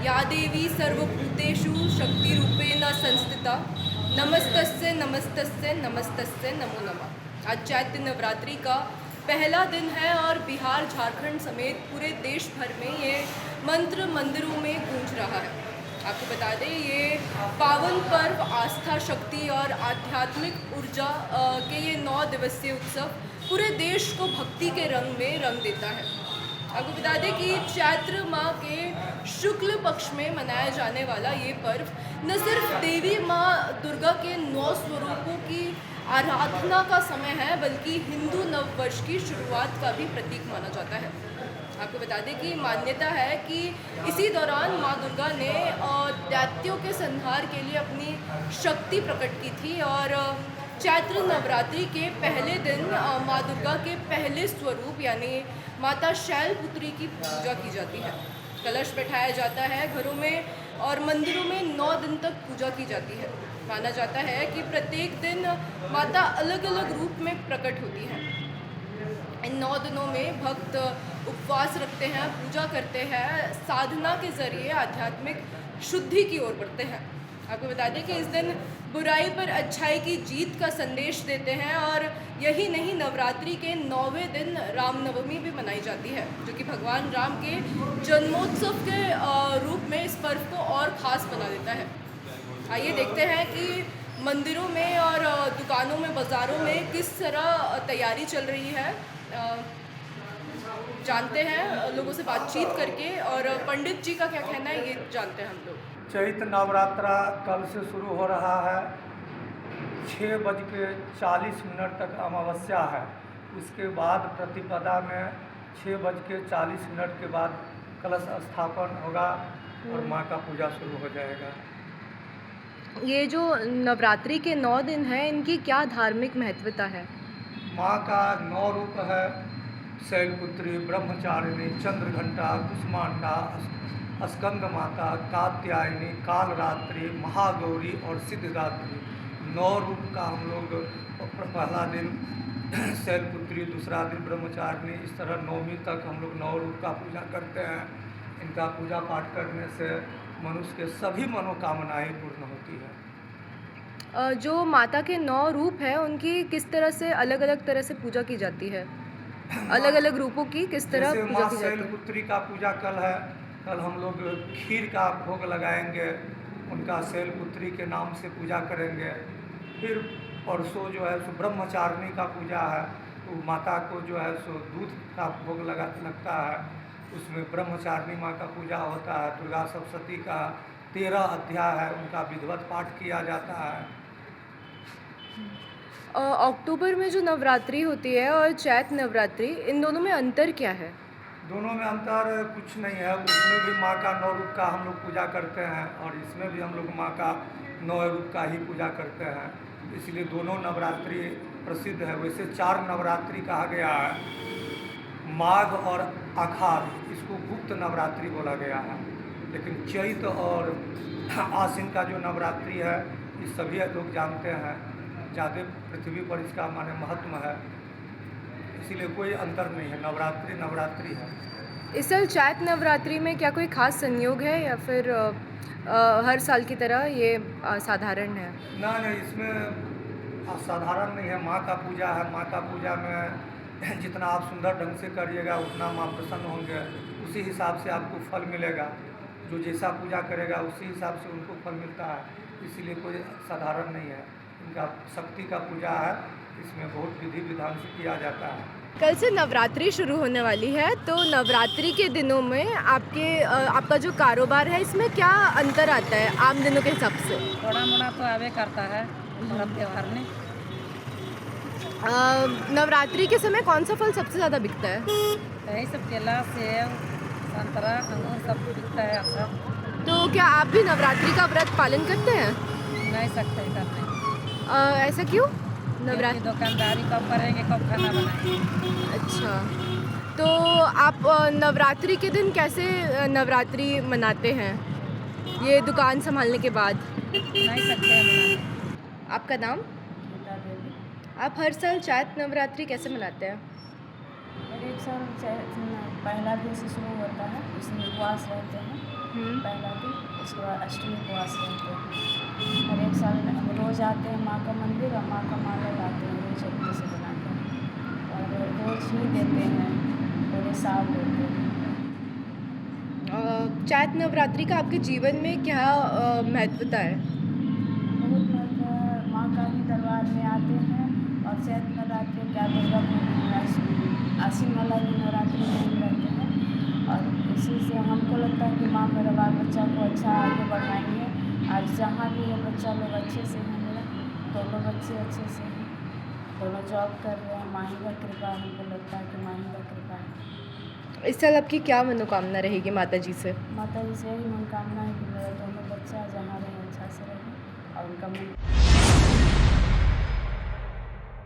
या देवी सर्वभूतेषु शक्तिरूपेण संस्थिता नमस्तस्यै नमस्तस्यै नमस्तस्यै नमो नमः। आज चैत्र नवरात्रि का पहला दिन है और बिहार झारखंड समेत पूरे देश भर में ये मंत्र मंदिरों में गूंज रहा है। आपको बता दें, ये पावन पर्व आस्था, शक्ति और आध्यात्मिक ऊर्जा के ये 9 दिवसीय उत्सव पूरे देश को भक्ति के रंग में रंग देता है। आपको बता दें कि चैत्र माह के शुक्ल पक्ष में मनाया जाने वाला ये पर्व न सिर्फ देवी माँ दुर्गा के 9 स्वरूपों की आराधना का समय है, बल्कि हिंदू नववर्ष की शुरुआत का भी प्रतीक माना जाता है। आपको बता दें कि मान्यता है कि इसी दौरान माँ दुर्गा ने दैत्यों के संहार के लिए अपनी शक्ति प्रकट की थी और चैत्र नवरात्रि के पहले दिन माँ दुर्गा के पहले स्वरूप यानी माता शैलपुत्री की पूजा की जाती है। कलश बैठाया जाता है घरों में और मंदिरों में 9 दिन तक पूजा की जाती है। माना जाता है कि प्रत्येक दिन माता अलग अलग रूप में प्रकट होती है। इन 9 दिनों में भक्त उपवास रखते हैं, पूजा करते हैं, साधना के जरिए आध्यात्मिक शुद्धि की ओर बढ़ते हैं। आपको बता दें कि इस दिन बुराई पर अच्छाई की जीत का संदेश देते हैं और यही नहीं, नवरात्रि के 9वें दिन रामनवमी भी मनाई जाती है, जो कि भगवान राम के जन्मोत्सव के रूप में इस पर्व को और ख़ास बना देता है। आइए देखते हैं कि मंदिरों में और दुकानों में, बाज़ारों में किस तरह तैयारी चल रही है। जानते हैं लोगों से बातचीत करके, और पंडित जी का क्या कहना है ये जानते हैं हम लोग। चैत्र नवरात्रा कल से शुरू हो रहा है। 6:40 तक अमावस्या है। उसके बाद प्रतिपदा में 6:40 के बाद कलश स्थापन होगा और माँ का पूजा शुरू हो जाएगा। ये जो नवरात्रि के 9 दिन हैं, इनकी क्या धार्मिक महत्वता है? माँ का 9 रूप है: शैलपुत्री, ब्रह्मचारिणी, चंद्रघंटा, कुष्मांडा, स्कंद माता, कात्यायनी, कालरात्रि, महागौरी और सिद्धदात्री। 9 रूप का हम लोग पहला दिन शैलपुत्री, दूसरा दिन ब्रह्मचारिणी, इस तरह 9वीं तक हम लोग 9 रूप का पूजा करते हैं। इनका पूजा पाठ करने से मनुष्य के सभी मनोकामनाएं पूर्ण होती है। जो माता के 9 रूप हैं, उनकी किस तरह से अलग अलग तरह से पूजा की जाती है? अलग अलग रूपों की किस तरह जैसे पूजा माँ की जाती है? शैलपुत्री का पूजा कल है। कल हम लोग खीर का भोग लगाएंगे, उनका शैलपुत्री के नाम से पूजा करेंगे। फिर परसों जो है सो ब्रह्मचारिणी का पूजा है, तो माता को जो है सो दूध का भोग लगता है। उसमें ब्रह्मचारिणी माँ का पूजा होता है। दुर्गा सप्तशती का 13 अध्याय है, उनका विधिवत पाठ किया जाता है। अक्टूबर में जो नवरात्रि होती है और चैत्र नवरात्रि, इन दोनों में अंतर क्या है? दोनों में अंतर कुछ नहीं है। उसमें भी माँ का 9 रूप का हम लोग पूजा करते हैं और इसमें भी हम लोग माँ का 9 रूप का ही पूजा करते हैं, इसलिए दोनों नवरात्रि प्रसिद्ध है। वैसे 4 नवरात्रि कहा गया है। माघ और आषाढ़, इसको गुप्त नवरात्रि बोला गया है। लेकिन चैत और आश्विन का जो नवरात्रि है, ये सभी लोग जानते हैं। ज़्यादा पृथ्वी पर इसका माने महत्व है, इसीलिए कोई अंतर नहीं है। नवरात्रि नवरात्रि है। इस साल चैत्र नवरात्रि में क्या कोई खास संयोग है या फिर हर साल की तरह ये साधारण है? नहीं, इसमें साधारण नहीं है। माँ का पूजा है। माँ का पूजा में जितना आप सुंदर ढंग से करिएगा उतना माँ प्रसन्न होंगे, उसी हिसाब से आपको फल मिलेगा। जो जैसा पूजा करेगा उसी हिसाब से उनको फल मिलता है, इसीलिए कोई साधारण नहीं है। इनका शक्ति का पूजा है, इसमें बहुत विधि विधान से किया जाता है। कल से नवरात्रि शुरू होने वाली है, तो नवरात्रि के दिनों में आपका जो कारोबार है, इसमें क्या अंतर आता है आम दिनों के हिसाब से? थोड़ा मोड़ा तो आवे करता है पर्व त्योहार में। नवरात्रि के समय कौन सा फल सबसे ज़्यादा बिकता है? यही सब केला, सेब, संतरा, अंगूर सब बिकता है अच्छा। तो क्या आप भी नवरात्रि का व्रत पालन करते हैं? नहीं सकते करने, ऐसा क्यों? क्योंकि दुकानदारी कब करेंगे, कब खाना बनाएंगे। अच्छा, तो आप नवरात्रि के दिन कैसे नवरात्रि मनाते हैं, ये दुकान संभालने के बाद? नहीं सकते हैं मनाने। आपका नाम? गीता देवी। आप हर साल चैत्र नवरात्रि कैसे मनाते हैं? एक साल पहला दिन से शुरू होता है, इसमें उपवास रहते हैं। पहला दिन, उसके बाद अष्टमी उपवास रहते हैं। हर एक साल हम रोज़ आते हैं माँ का मंदिर और माँ का माला लाते हैं रोज़ अपने से बनाकर, और रोज़ ही देते हैं, पूरे साल देते हैं। चैत्र नवरात्रि का आपके जीवन में क्या महत्वता है? बहुत महत्व है, माँ का ही दरबार में आते हैं, और चैत्र नवरात्रि क्या दुर्गा पूजा आश्विन वाला भी नवरात्रि में रहते हैं, और इसी से हमको लगता है कि माँ मेरा बाल बच्चा को अच्छा आगे बढ़ाएंगे। आज जहाँ भी है बच्चा लोग अच्छे से हैं, मेरा दोनों बच्चे अच्छे से हैं, दोनों जॉब कर रहे हैं। माँ ही का कृपा, हमको लगता है कि माँ ही का कृपा है। इस साल आपकी क्या मनोकामना रहेगी माता जी से? माता जी से यही मनोकामना है कि मेरा दोनों बच्चा जहाँ रहे अच्छा से रहे, और उनका मन